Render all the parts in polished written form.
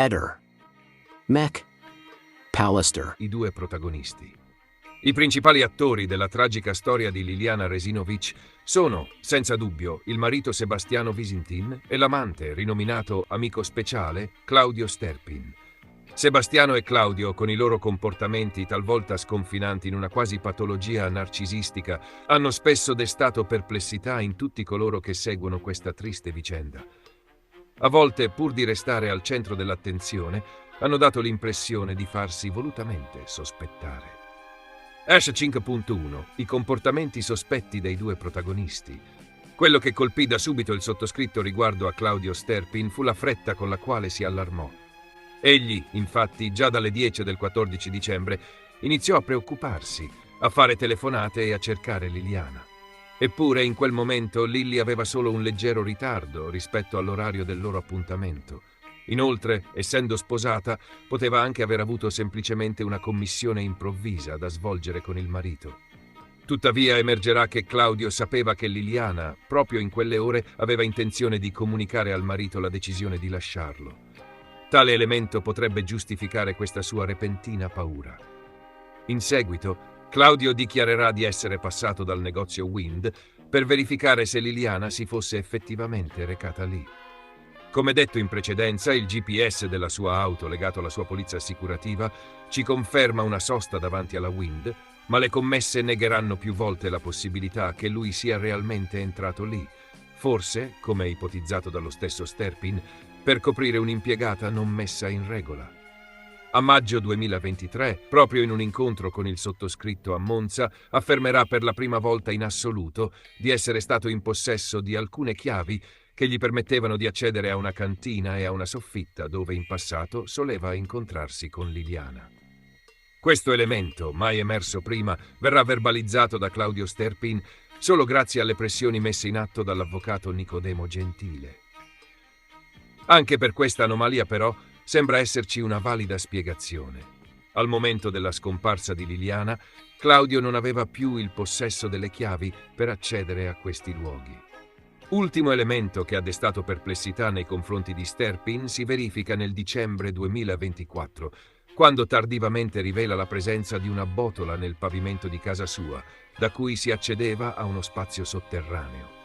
Eder, Mac, Pallister. I due protagonisti. I principali attori della tragica storia di Liliana Resinovic sono, senza dubbio, il marito Sebastiano Visintin e l'amante, rinominato amico speciale, Claudio Sterpin. Sebastiano e Claudio, con i loro comportamenti talvolta sconfinanti in una quasi patologia narcisistica, hanno spesso destato perplessità in tutti coloro che seguono questa triste vicenda. A volte, pur di restare al centro dell'attenzione, hanno dato l'impressione di farsi volutamente sospettare. Ash 5.1. I comportamenti sospetti dei due protagonisti. Quello che colpì da subito il sottoscritto riguardo a Claudio Sterpin fu la fretta con la quale si allarmò. Egli, infatti, già dalle 10 del 14 dicembre, iniziò a preoccuparsi, a fare telefonate e a cercare Liliana. Eppure, in quel momento, Lily aveva solo un leggero ritardo rispetto all'orario del loro appuntamento. Inoltre, essendo sposata, poteva anche aver avuto semplicemente una commissione improvvisa da svolgere con il marito. Tuttavia emergerà che Claudio sapeva che Liliana, proprio in quelle ore, aveva intenzione di comunicare al marito la decisione di lasciarlo. Tale elemento potrebbe giustificare questa sua repentina paura. In seguito, Claudio dichiarerà di essere passato dal negozio Wind per verificare se Liliana si fosse effettivamente recata lì. Come detto in precedenza, il GPS della sua auto legato alla sua polizza assicurativa ci conferma una sosta davanti alla Wind, ma le commesse negheranno più volte la possibilità che lui sia realmente entrato lì, forse, come ipotizzato dallo stesso Sterpin, per coprire un'impiegata non messa in regola. A maggio 2023, proprio in un incontro con il sottoscritto a Monza, affermerà per la prima volta in assoluto di essere stato in possesso di alcune chiavi che gli permettevano di accedere a una cantina e a una soffitta dove in passato soleva incontrarsi con Liliana. Questo elemento, mai emerso prima, verrà verbalizzato da Claudio Sterpin solo grazie alle pressioni messe in atto dall'avvocato Nicodemo Gentile. Anche per questa anomalia, però, sembra esserci una valida spiegazione. Al momento della scomparsa di Liliana, Claudio non aveva più il possesso delle chiavi per accedere a questi luoghi. Ultimo elemento che ha destato perplessità nei confronti di Sterpin si verifica nel dicembre 2024, quando tardivamente rivela la presenza di una botola nel pavimento di casa sua, da cui si accedeva a uno spazio sotterraneo.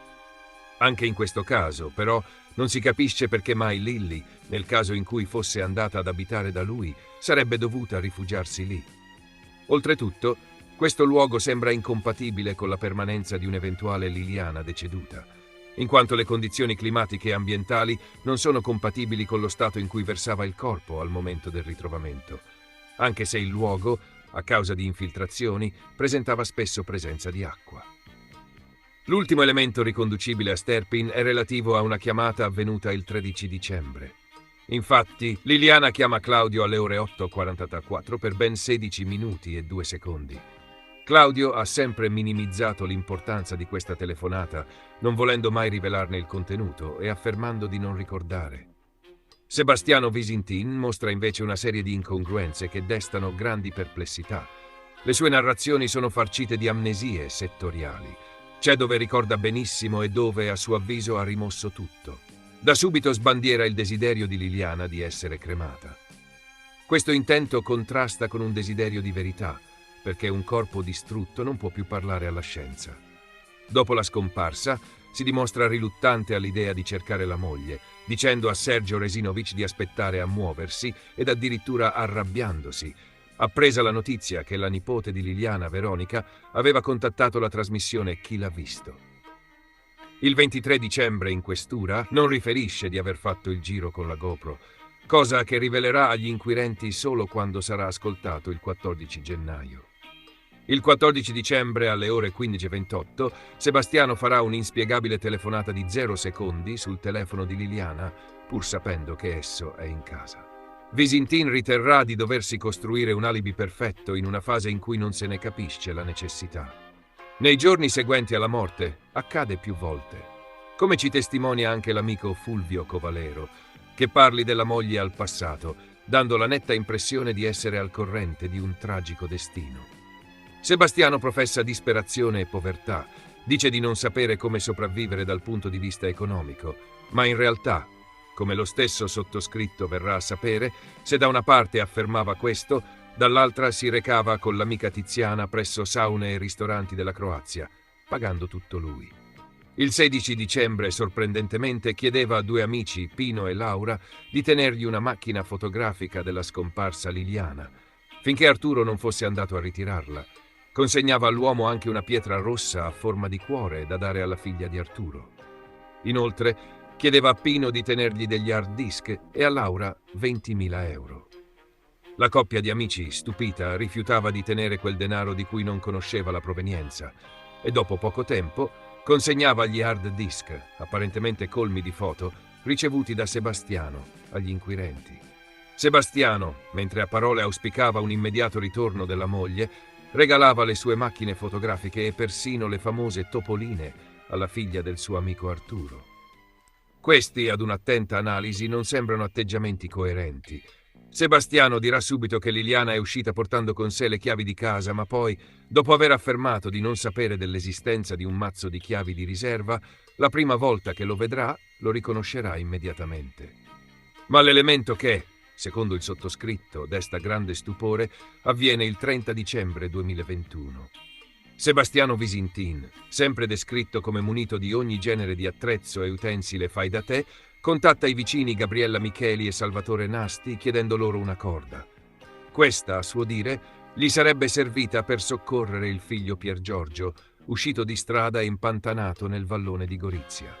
Anche in questo caso, però, non si capisce perché mai Lily, nel caso in cui fosse andata ad abitare da lui, sarebbe dovuta rifugiarsi lì. Oltretutto, questo luogo sembra incompatibile con la permanenza di un'eventuale Liliana deceduta, in quanto le condizioni climatiche e ambientali non sono compatibili con lo stato in cui versava il corpo al momento del ritrovamento, anche se il luogo, a causa di infiltrazioni, presentava spesso presenza di acqua. L'ultimo elemento riconducibile a Sterpin è relativo a una chiamata avvenuta il 13 dicembre. Infatti, Liliana chiama Claudio alle ore 8:44 per ben 16 minuti e 2 secondi. Claudio ha sempre minimizzato l'importanza di questa telefonata, non volendo mai rivelarne il contenuto e affermando di non ricordare. Sebastiano Visintin mostra invece una serie di incongruenze che destano grandi perplessità. Le sue narrazioni sono farcite di amnesie settoriali. C'è dove ricorda benissimo e dove, a suo avviso, ha rimosso tutto. Da subito sbandiera il desiderio di Liliana di essere cremata. Questo intento contrasta con un desiderio di verità, perché un corpo distrutto non può più parlare alla scienza. Dopo la scomparsa, si dimostra riluttante all'idea di cercare la moglie, dicendo a Sergio Resinovic di aspettare a muoversi ed addirittura arrabbiandosi, appresa la notizia che la nipote di Liliana, Veronica, aveva contattato la trasmissione Chi l'ha visto. Il 23 dicembre in questura non riferisce di aver fatto il giro con la GoPro, cosa che rivelerà agli inquirenti solo quando sarà ascoltato il 14 gennaio. Il 14 dicembre alle ore 15:28 Sebastiano farà un'inspiegabile telefonata di 0 secondi sul telefono di Liliana, pur sapendo che esso è in casa. Visintin riterrà di doversi costruire un alibi perfetto in una fase in cui non se ne capisce la necessità. Nei giorni seguenti alla morte accade più volte, come ci testimonia anche l'amico Fulvio Covalero, che parli della moglie al passato, dando la netta impressione di essere al corrente di un tragico destino. Sebastiano professa disperazione e povertà, dice di non sapere come sopravvivere dal punto di vista economico, ma in realtà come lo stesso sottoscritto verrà a sapere, se da una parte affermava questo, dall'altra si recava con l'amica Tiziana presso saune e ristoranti della Croazia, pagando tutto lui. Il 16 dicembre, sorprendentemente, chiedeva a due amici, Pino e Laura, di tenergli una macchina fotografica della scomparsa Liliana, finché Arturo non fosse andato a ritirarla. Consegnava all'uomo anche una pietra rossa a forma di cuore da dare alla figlia di Arturo. Inoltre, chiedeva a Pino di tenergli degli hard disk e a Laura 20.000 euro. La coppia di amici, stupita, rifiutava di tenere quel denaro di cui non conosceva la provenienza e dopo poco tempo consegnava gli hard disk, apparentemente colmi di foto, ricevuti da Sebastiano agli inquirenti. Sebastiano, mentre a parole auspicava un immediato ritorno della moglie, regalava le sue macchine fotografiche e persino le famose topoline alla figlia del suo amico Arturo. Questi, ad un'attenta analisi, non sembrano atteggiamenti coerenti. Sebastiano dirà subito che Liliana è uscita portando con sé le chiavi di casa, ma poi, dopo aver affermato di non sapere dell'esistenza di un mazzo di chiavi di riserva, la prima volta che lo vedrà, lo riconoscerà immediatamente. Ma l'elemento che, secondo il sottoscritto, desta grande stupore, avviene il 30 dicembre 2021. Sebastiano Visintin, sempre descritto come munito di ogni genere di attrezzo e utensile fai da te, contatta i vicini Gabriella Micheli e Salvatore Nasti chiedendo loro una corda. Questa, a suo dire, gli sarebbe servita per soccorrere il figlio Pier Giorgio, uscito di strada e impantanato nel vallone di Gorizia.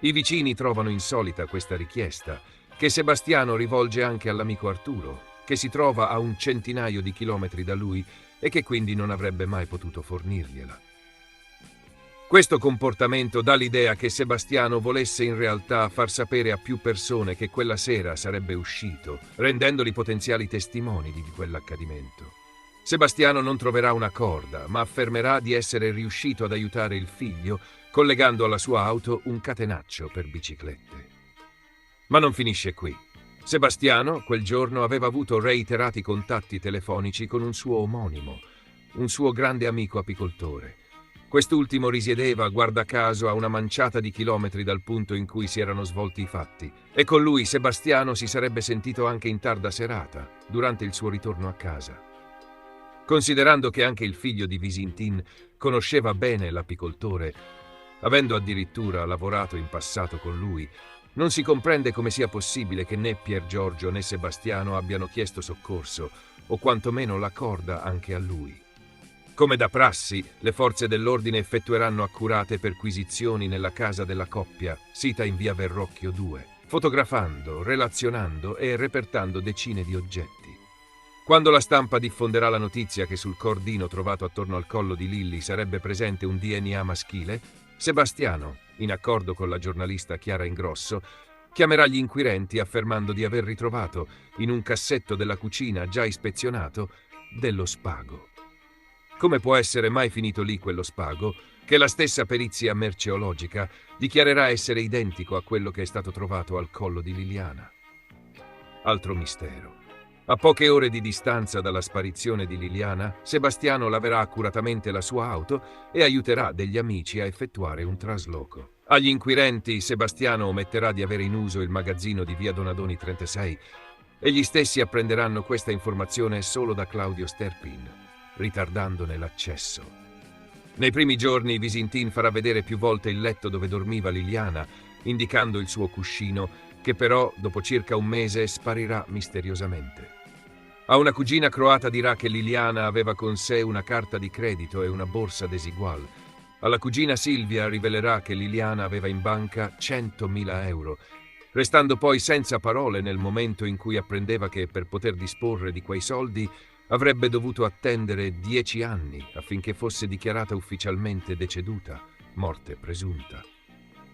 I vicini trovano insolita questa richiesta, che Sebastiano rivolge anche all'amico Arturo, che si trova a un centinaio di chilometri da lui e che quindi non avrebbe mai potuto fornirgliela. Questo comportamento dà l'idea che Sebastiano volesse in realtà far sapere a più persone che quella sera sarebbe uscito, rendendoli potenziali testimoni di quell'accadimento. Sebastiano non troverà una corda, ma affermerà di essere riuscito ad aiutare il figlio collegando alla sua auto un catenaccio per biciclette. Ma non finisce qui. Sebastiano, quel giorno, aveva avuto reiterati contatti telefonici con un suo omonimo, un suo grande amico apicoltore. Quest'ultimo risiedeva, guarda caso, a una manciata di chilometri dal punto in cui si erano svolti i fatti, e con lui Sebastiano si sarebbe sentito anche in tarda serata, durante il suo ritorno a casa. Considerando che anche il figlio di Visintin conosceva bene l'apicoltore, avendo addirittura lavorato in passato con lui, non si comprende come sia possibile che né Pier Giorgio né Sebastiano abbiano chiesto soccorso, o quantomeno la corda anche a lui. Come da prassi, le forze dell'ordine effettueranno accurate perquisizioni nella casa della coppia, sita in via Verrocchio 2, fotografando, relazionando e repertando decine di oggetti. Quando la stampa diffonderà la notizia che sul cordino trovato attorno al collo di Lilly sarebbe presente un DNA maschile, Sebastiano, in accordo con la giornalista Chiara Ingrosso, chiamerà gli inquirenti affermando di aver ritrovato, in un cassetto della cucina già ispezionato, dello spago. Come può essere mai finito lì quello spago, che la stessa perizia merceologica dichiarerà essere identico a quello che è stato trovato al collo di Liliana? Altro mistero. A poche ore di distanza dalla sparizione di Liliana, Sebastiano laverà accuratamente la sua auto e aiuterà degli amici a effettuare un trasloco. Agli inquirenti Sebastiano ometterà di avere in uso il magazzino di via Donadoni 36 e gli stessi apprenderanno questa informazione solo da Claudio Sterpin, ritardandone l'accesso. Nei primi giorni Visintin farà vedere più volte il letto dove dormiva Liliana, indicando il suo cuscino, che però, dopo circa un mese, sparirà misteriosamente. A una cugina croata dirà che Liliana aveva con sé una carta di credito e una borsa desigual. Alla cugina Silvia rivelerà che Liliana aveva in banca 100.000 euro, restando poi senza parole nel momento in cui apprendeva che per poter disporre di quei soldi avrebbe dovuto attendere 10 anni affinché fosse dichiarata ufficialmente deceduta, morte presunta.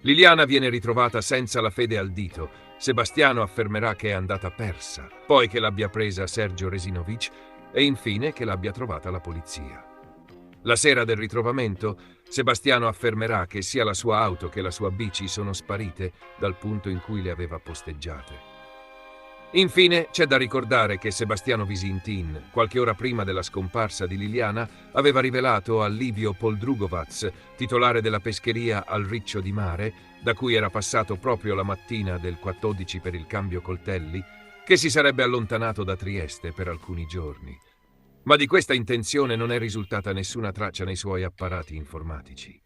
Liliana viene ritrovata senza la fede al dito. Sebastiano affermerà che è andata persa, poi che l'abbia presa Sergio Resinovic e infine che l'abbia trovata la polizia. La sera del ritrovamento, Sebastiano affermerà che sia la sua auto che la sua bici sono sparite dal punto in cui le aveva posteggiate. Infine, c'è da ricordare che Sebastiano Visintin, qualche ora prima della scomparsa di Liliana, aveva rivelato a Livio Poldrugovac, titolare della pescheria Al Riccio di Mare, da cui era passato proprio la mattina del 14 per il cambio coltelli, che si sarebbe allontanato da Trieste per alcuni giorni. Ma di questa intenzione non è risultata nessuna traccia nei suoi apparati informatici.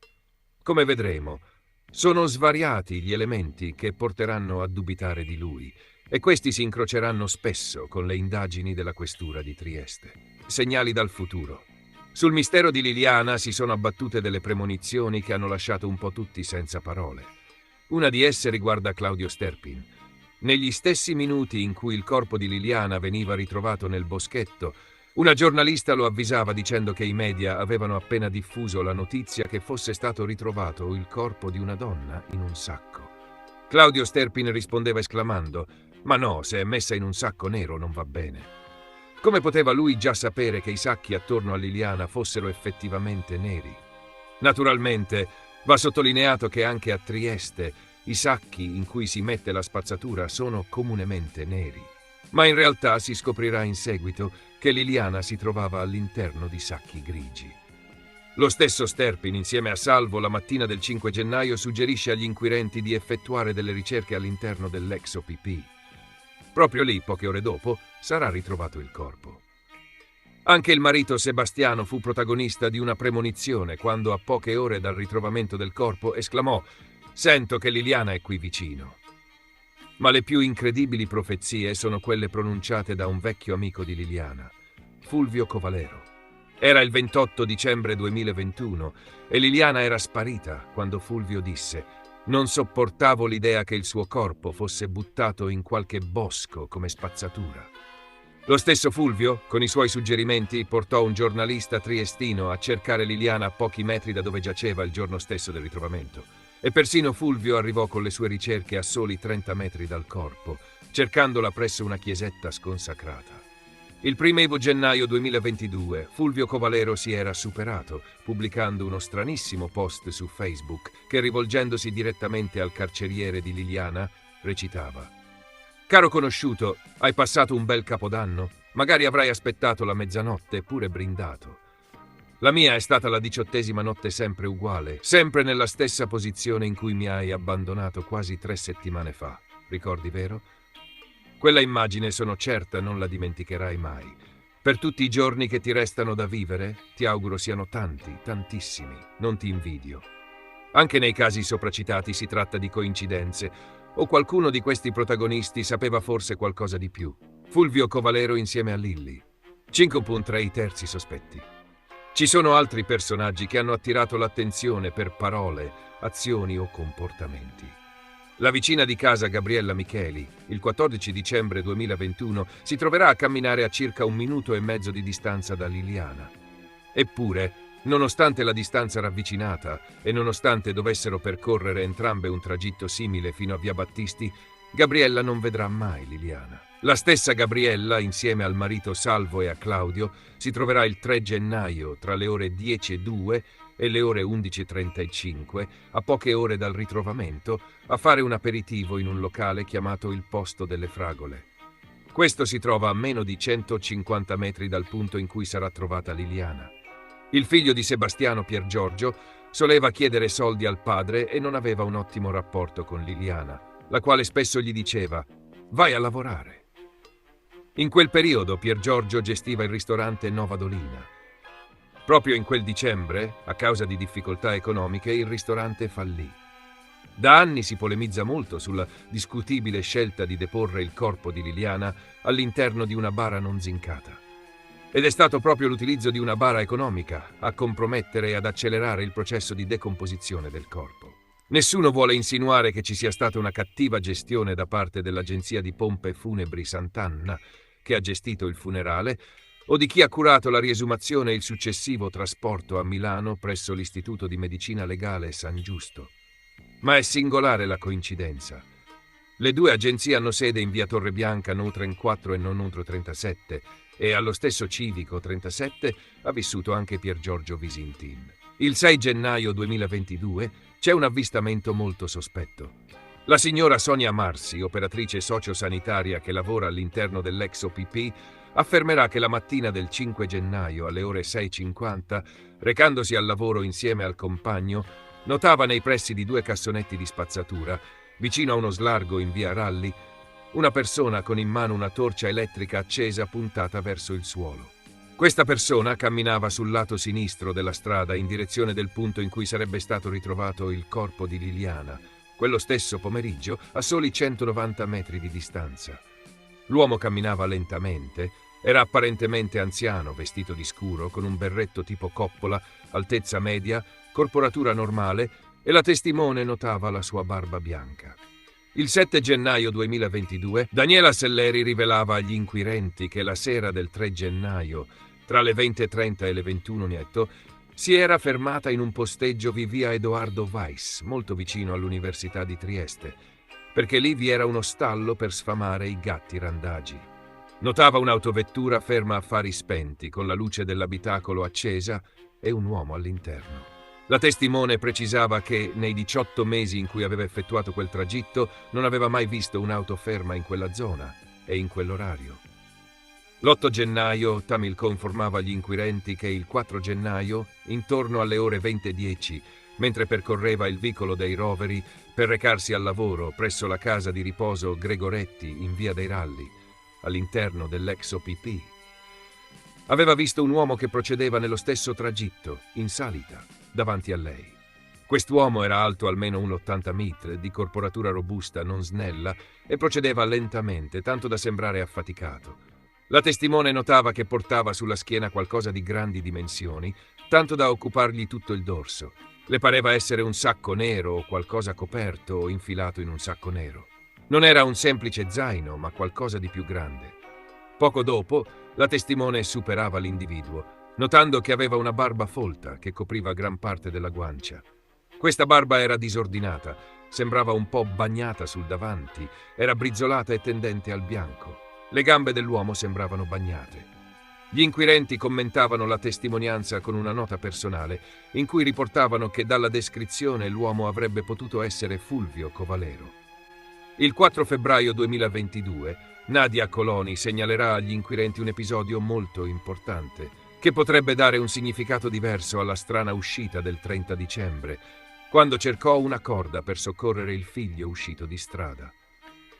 Come vedremo, sono svariati gli elementi che porteranno a dubitare di lui, e questi si incroceranno spesso con le indagini della questura di Trieste. Segnali dal futuro. Sul mistero di Liliana si sono abbattute delle premonizioni che hanno lasciato un po' tutti senza parole. Una di esse riguarda Claudio Sterpin. Negli stessi minuti in cui il corpo di Liliana veniva ritrovato nel boschetto, una giornalista lo avvisava dicendo che i media avevano appena diffuso la notizia che fosse stato ritrovato il corpo di una donna in un sacco. Claudio Sterpin rispondeva esclamando: «Ma no, se è messa in un sacco nero non va bene». Come poteva lui già sapere che i sacchi attorno a Liliana fossero effettivamente neri? Naturalmente, va sottolineato che anche a Trieste i sacchi in cui si mette la spazzatura sono comunemente neri. Ma in realtà si scoprirà in seguito che Liliana si trovava all'interno di sacchi grigi. Lo stesso Sterpin, insieme a Salvo, la mattina del 5 gennaio suggerisce agli inquirenti di effettuare delle ricerche all'interno dell'ex OPP. Proprio lì, poche ore dopo, sarà ritrovato il corpo. Anche il marito Sebastiano fu protagonista di una premonizione quando, a poche ore dal ritrovamento del corpo, esclamò: «Sento che Liliana è qui vicino». Ma le più incredibili profezie sono quelle pronunciate da un vecchio amico di Liliana, Fulvio Covalero. Era il 28 dicembre 2021 e Liliana era sparita quando Fulvio disse: «Non sopportavo l'idea che il suo corpo fosse buttato in qualche bosco come spazzatura». Lo stesso Fulvio, con i suoi suggerimenti, portò un giornalista triestino a cercare Liliana a pochi metri da dove giaceva il giorno stesso del ritrovamento. E persino Fulvio arrivò con le sue ricerche a soli 30 metri dal corpo, cercandola presso una chiesetta sconsacrata. Il 1° gennaio 2022 Fulvio Covalero si era superato, pubblicando uno stranissimo post su Facebook che, rivolgendosi direttamente al carceriere di Liliana, recitava: «Caro conosciuto, hai passato un bel capodanno? Magari avrai aspettato la mezzanotte e pure brindato. La mia è stata la 18ª notte sempre uguale, sempre nella stessa posizione in cui mi hai abbandonato quasi 3 settimane fa. Ricordi, vero? Quella immagine, sono certa, non la dimenticherai mai. Per tutti i giorni che ti restano da vivere, ti auguro siano tanti, tantissimi. Non ti invidio. Anche nei casi sopracitati si tratta di coincidenze, o qualcuno di questi protagonisti sapeva forse qualcosa di più. Fulvio Covalero insieme a Lilli. 5.3 I terzi sospetti. Ci sono altri personaggi che hanno attirato l'attenzione per parole, azioni o comportamenti. La vicina di casa Gabriella Micheli, il 14 dicembre 2021, si troverà a camminare a circa 1 minuto e mezzo di distanza da Liliana. Eppure, nonostante la distanza ravvicinata e nonostante dovessero percorrere entrambe un tragitto simile fino a Via Battisti, Gabriella non vedrà mai Liliana. La stessa Gabriella, insieme al marito Salvo e a Claudio, si troverà il 3 gennaio tra le ore 10:02 e le ore 11:35, a poche ore dal ritrovamento, a fare un aperitivo in un locale chiamato il Posto delle Fragole. Questo si trova a meno di 150 metri dal punto in cui sarà trovata Liliana. Il figlio di Sebastiano, Piergiorgio, soleva chiedere soldi al padre e non aveva un ottimo rapporto con Liliana, la quale spesso gli diceva: «Vai a lavorare». In quel periodo Piergiorgio gestiva il ristorante Nova Dolina. Proprio in quel dicembre, a causa di difficoltà economiche, il ristorante fallì. Da anni si polemizza molto sulla discutibile scelta di deporre il corpo di Liliana all'interno di una bara non zincata. Ed è stato proprio l'utilizzo di una bara economica a compromettere e ad accelerare il processo di decomposizione del corpo. Nessuno vuole insinuare che ci sia stata una cattiva gestione da parte dell'agenzia di pompe funebri Sant'Anna, che ha gestito il funerale, o di chi ha curato la riesumazione e il successivo trasporto a Milano presso l'Istituto di Medicina Legale San Giusto. Ma è singolare la coincidenza. Le due agenzie hanno sede in via Torrebianca, non 34 e non 37, e allo stesso civico 37 ha vissuto anche Piergiorgio Visintin. Il 6 gennaio 2022 c'è un avvistamento molto sospetto. La signora Sonia Marsi, operatrice sociosanitaria che lavora all'interno dell'ex OPP, affermerà che la mattina del 5 gennaio alle ore 6:50, recandosi al lavoro insieme al compagno, Notava nei pressi di 2 cassonetti di spazzatura, vicino a uno slargo in via Ralli, una persona con in mano una torcia elettrica accesa puntata verso il suolo. Questa persona camminava sul lato sinistro della strada in direzione del punto in cui sarebbe stato ritrovato il corpo di Liliana, quello stesso pomeriggio, a soli 190 metri di distanza. L'uomo camminava lentamente, era apparentemente anziano, vestito di scuro, con un berretto tipo coppola, altezza media, corporatura normale, e la testimone notava la sua barba bianca. Il 7 gennaio 2022, Daniela Selleri rivelava agli inquirenti che la sera del 3 gennaio, tra le 20:30 e le 21 netto, si era fermata in un posteggio di via Edoardo Weiss, molto vicino all'Università di Trieste, perché lì vi era uno stallo per sfamare i gatti randagi. Notava un'autovettura ferma a fari spenti, con la luce dell'abitacolo accesa e un uomo all'interno. La testimone precisava che nei 18 mesi in cui aveva effettuato quel tragitto non aveva mai visto un'auto ferma in quella zona e in quell'orario. L'8 gennaio Tamilco informava agli inquirenti che il 4 gennaio, intorno alle ore 20:10, mentre percorreva il vicolo dei Roveri per recarsi al lavoro presso la casa di riposo Gregoretti in via dei Ralli, all'interno dell'ex OPP, aveva visto un uomo che procedeva nello stesso tragitto, in salita, davanti a lei. Quest'uomo era alto almeno 1,80 m, di corporatura robusta, non snella, e procedeva lentamente, tanto da sembrare affaticato. La testimone notava che portava sulla schiena qualcosa di grandi dimensioni, tanto da occupargli tutto il dorso. Le pareva essere un sacco nero o qualcosa coperto o infilato in un sacco nero. Non era un semplice zaino, ma qualcosa di più grande. Poco dopo, la testimone superava l'individuo, notando che aveva una barba folta che copriva gran parte della guancia. Questa barba era disordinata, sembrava un po' bagnata sul davanti, era brizzolata e tendente al bianco. Le gambe dell'uomo sembravano bagnate. Gli inquirenti commentavano la testimonianza con una nota personale, in cui riportavano che dalla descrizione l'uomo avrebbe potuto essere Fulvio Covalero. Il 4 febbraio 2022, Nadia Coloni segnalerà agli inquirenti un episodio molto importante, che potrebbe dare un significato diverso alla strana uscita del 30 dicembre, quando cercò una corda per soccorrere il figlio uscito di strada.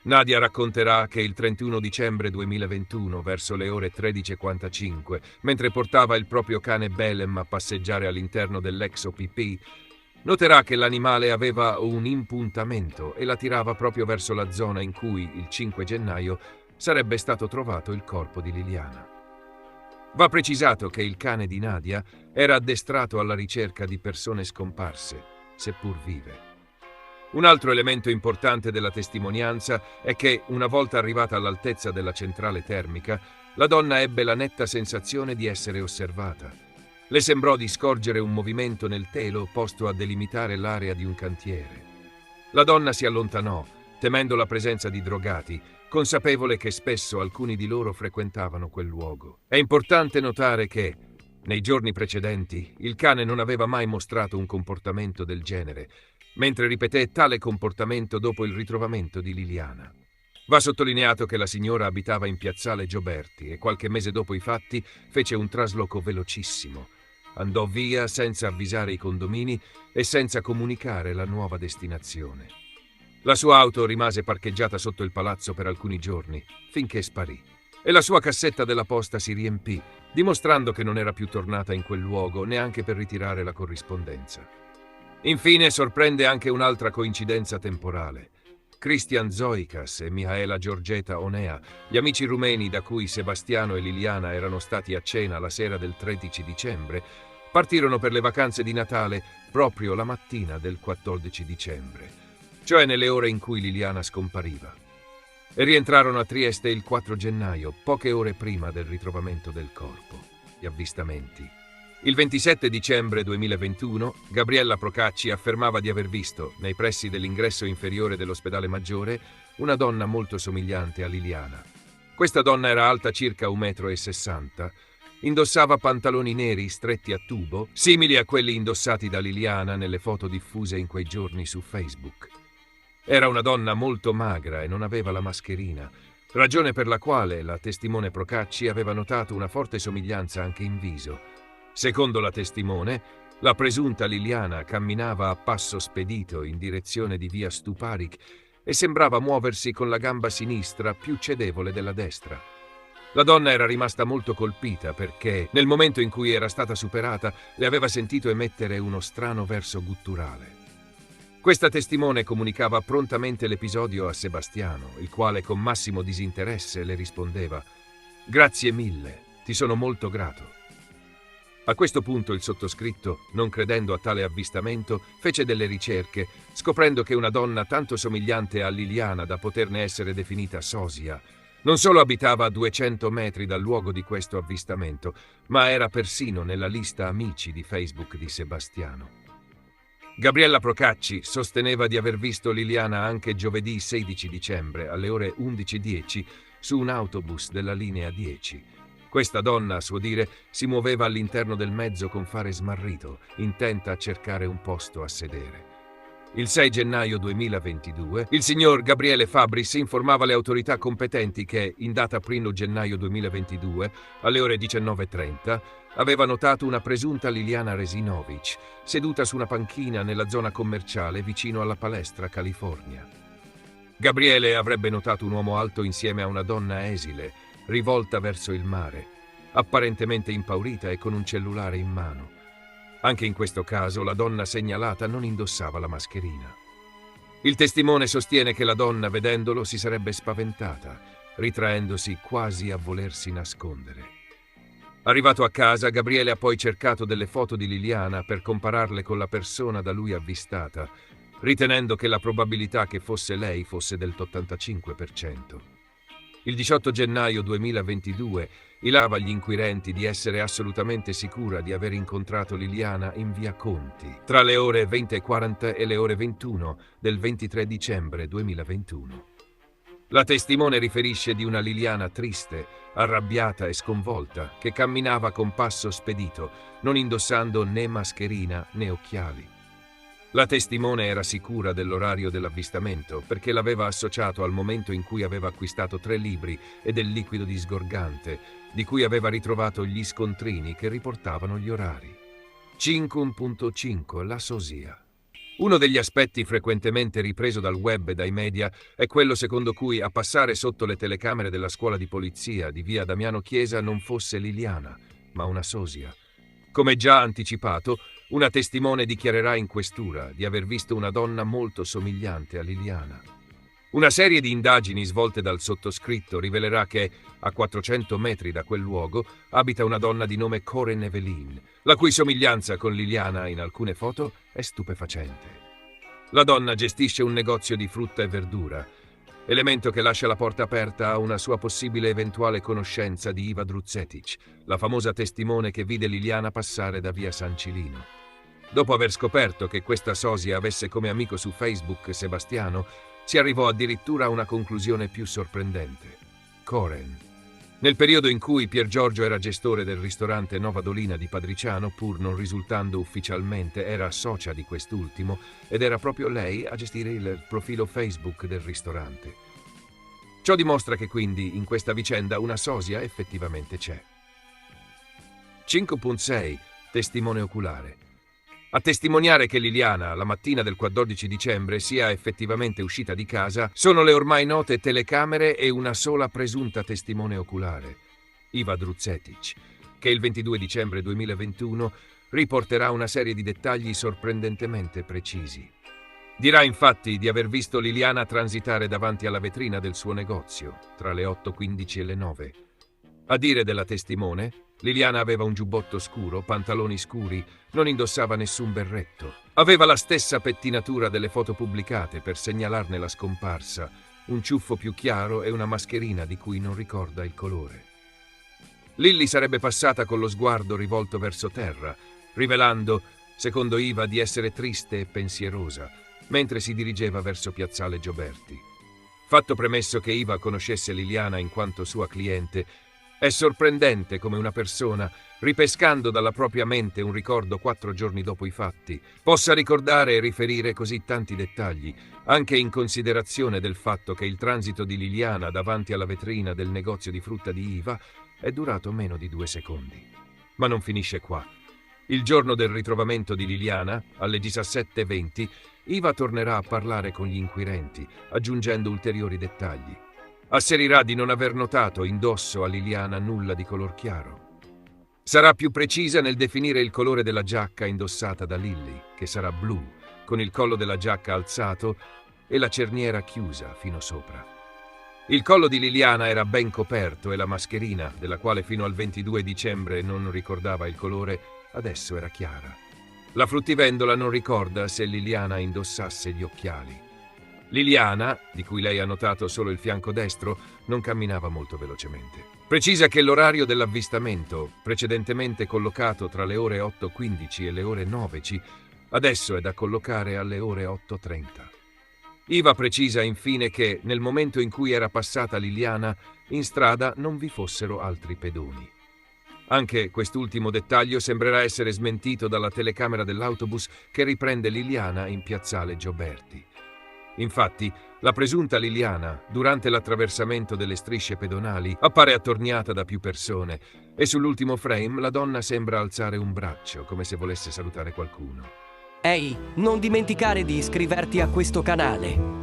Nadia racconterà che il 31 dicembre 2021, verso le ore 13:45, mentre portava il proprio cane Belem a passeggiare all'interno dell'ex OPP, noterà che l'animale aveva un impuntamento e la tirava proprio verso la zona in cui, il 5 gennaio, sarebbe stato trovato il corpo di Liliana. Va precisato che il cane di Nadia era addestrato alla ricerca di persone scomparse, seppur vive. Un altro elemento importante della testimonianza è che, una volta arrivata all'altezza della centrale termica, la donna ebbe la netta sensazione di essere osservata. Le sembrò di scorgere un movimento nel telo posto a delimitare l'area di un cantiere. La donna si allontanò, temendo la presenza di drogati, consapevole che spesso alcuni di loro frequentavano quel luogo. È importante notare che, nei giorni precedenti, il cane non aveva mai mostrato un comportamento del genere, mentre ripeté tale comportamento dopo il ritrovamento di Liliana. Va sottolineato che la signora abitava in piazzale Gioberti e qualche mese dopo i fatti fece un trasloco velocissimo. Andò via senza avvisare i condomini e senza comunicare la nuova destinazione. La sua auto rimase parcheggiata sotto il palazzo per alcuni giorni, finché sparì, e la sua cassetta della posta si riempì, dimostrando che non era più tornata in quel luogo neanche per ritirare la corrispondenza. Infine sorprende anche un'altra coincidenza temporale. Christian Zoikas e Mihaela Giorgeta Onea, gli amici rumeni da cui Sebastiano e Liliana erano stati a cena la sera del 13 dicembre, partirono per le vacanze di Natale proprio la mattina del 14 dicembre, cioè nelle ore in cui Liliana scompariva, e rientrarono a Trieste il 4 gennaio, poche ore prima del ritrovamento del corpo. Gli avvistamenti. Il 27 dicembre 2021, Gabriella Procacci affermava di aver visto, nei pressi dell'ingresso inferiore dell'ospedale Maggiore, una donna molto somigliante a Liliana. Questa donna era alta circa 1,60 m, indossava pantaloni neri stretti a tubo, simili a quelli indossati da Liliana nelle foto diffuse in quei giorni su Facebook. Era una donna molto magra e non aveva la mascherina, ragione per la quale la testimone Procacci aveva notato una forte somiglianza anche in viso. Secondo la testimone, La presunta Liliana camminava a passo spedito in direzione di via Stuparik e sembrava muoversi con la gamba sinistra più cedevole della destra. La donna era rimasta molto colpita perché, nel momento in cui era stata superata, le aveva sentito emettere uno strano verso gutturale. Questa testimone comunicava prontamente l'episodio a Sebastiano, il quale con massimo disinteresse le rispondeva: «Grazie mille, ti sono molto grato». A questo punto il sottoscritto, non credendo a tale avvistamento, fece delle ricerche, scoprendo che una donna tanto somigliante a Liliana da poterne essere definita sosia non solo abitava a 200 metri dal luogo di questo avvistamento, ma era persino nella lista amici di Facebook di Sebastiano. Gabriella Procacci sosteneva di aver visto Liliana anche giovedì 16 dicembre alle ore 11:10 su un autobus della linea 10. Questa donna, a suo dire, si muoveva all'interno del mezzo con fare smarrito, intenta a cercare un posto a sedere. Il 6 gennaio 2022, il signor Gabriele Fabris informava le autorità competenti che, in data 1 gennaio 2022, alle ore 19:30, aveva notato una presunta Liliana Resinovic, seduta su una panchina nella zona commerciale vicino alla palestra California. Gabriele avrebbe notato un uomo alto insieme a una donna esile, rivolta verso il mare, apparentemente impaurita e con un cellulare in mano. Anche in questo caso la donna segnalata non indossava la mascherina. Il testimone sostiene che la donna, vedendolo, si sarebbe spaventata, ritraendosi quasi a volersi nascondere. Arrivato a casa, Gabriele ha poi cercato delle foto di Liliana per compararle con la persona da lui avvistata, ritenendo che la probabilità che fosse lei fosse del 85%. Il 18 gennaio 2022 ilava gli inquirenti di essere assolutamente sicura di aver incontrato Liliana in via Conti tra le ore 20:40 e le ore 21 del 23 dicembre 2021. La testimone riferisce di una Liliana triste, arrabbiata e sconvolta che camminava con passo spedito, non indossando né mascherina né occhiali. La testimone era sicura dell'orario dell'avvistamento perché l'aveva associato al momento in cui aveva acquistato 3 libri e del liquido disgorgante, di cui aveva ritrovato gli scontrini che riportavano gli orari. 5.5 La sosia. Uno degli aspetti frequentemente ripreso dal web e dai media è quello secondo cui a passare sotto le telecamere della scuola di polizia di via Damiano Chiesa non fosse Liliana, ma una sosia. Come già anticipato, una testimone dichiarerà in questura di aver visto una donna molto somigliante a Liliana. Una serie di indagini svolte dal sottoscritto rivelerà che, a 400 metri da quel luogo, abita una donna di nome Corinne Evelyn, la cui somiglianza con Liliana in alcune foto è stupefacente. La donna gestisce un negozio di frutta e verdura, elemento che lascia la porta aperta a una sua possibile eventuale conoscenza di Iva Druzetić, la famosa testimone che vide Liliana passare da via San Cilino. Dopo aver scoperto che questa sosia avesse come amico su Facebook Sebastiano, si arrivò addirittura a una conclusione più sorprendente. Coren. Nel periodo in cui Pier Giorgio era gestore del ristorante Nova Dolina di Padriciano, pur non risultando ufficialmente, era socia di quest'ultimo ed era proprio lei a gestire il profilo Facebook del ristorante. Ciò dimostra che quindi in questa vicenda una sosia effettivamente c'è. 5.6 Testimone oculare. A testimoniare che Liliana, la mattina del 14 dicembre, sia effettivamente uscita di casa sono le ormai note telecamere e una sola presunta testimone oculare, Iva Druzetić, che il 22 dicembre 2021 riporterà una serie di dettagli sorprendentemente precisi. Dirà infatti di aver visto Liliana transitare davanti alla vetrina del suo negozio, tra le 8:15 e le 9. A dire della testimone, Liliana aveva un giubbotto scuro, pantaloni scuri, non indossava nessun berretto. Aveva la stessa pettinatura delle foto pubblicate per segnalarne la scomparsa, un ciuffo più chiaro e una mascherina di cui non ricorda il colore. Lilli sarebbe passata con lo sguardo rivolto verso terra, rivelando, secondo Iva, di essere triste e pensierosa, mentre si dirigeva verso Piazzale Gioberti. Fatto premesso che Iva conoscesse Liliana in quanto sua cliente, è sorprendente come una persona, ripescando dalla propria mente un ricordo 4 giorni dopo i fatti, possa ricordare e riferire così tanti dettagli, anche in considerazione del fatto che il transito di Liliana davanti alla vetrina del negozio di frutta di Iva è durato meno di 2 secondi. Ma non finisce qua. Il giorno del ritrovamento di Liliana, alle 17:20, Iva tornerà a parlare con gli inquirenti, aggiungendo ulteriori dettagli. Asserirà di non aver notato indosso a Liliana nulla di color chiaro. Sarà più precisa nel definire il colore della giacca indossata da Lily, che sarà blu, con il collo della giacca alzato e la cerniera chiusa fino sopra. Il collo di Liliana era ben coperto e la mascherina, della quale fino al 22 dicembre non ricordava il colore, adesso era chiara. La fruttivendola non ricorda se Liliana indossasse gli occhiali. Liliana, di cui lei ha notato solo il fianco destro, non camminava molto velocemente. Precisa che l'orario dell'avvistamento, precedentemente collocato tra le ore 8:15 e le ore 9, adesso è da collocare alle ore 8:30. Iva precisa infine che, nel momento in cui era passata Liliana, in strada non vi fossero altri pedoni. Anche quest'ultimo dettaglio sembrerà essere smentito dalla telecamera dell'autobus che riprende Liliana in piazzale Gioberti. Infatti, la presunta Liliana, durante l'attraversamento delle strisce pedonali, appare attorniata da più persone e sull'ultimo frame la donna sembra alzare un braccio, come se volesse salutare qualcuno. Ehi, non dimenticare di iscriverti a questo canale.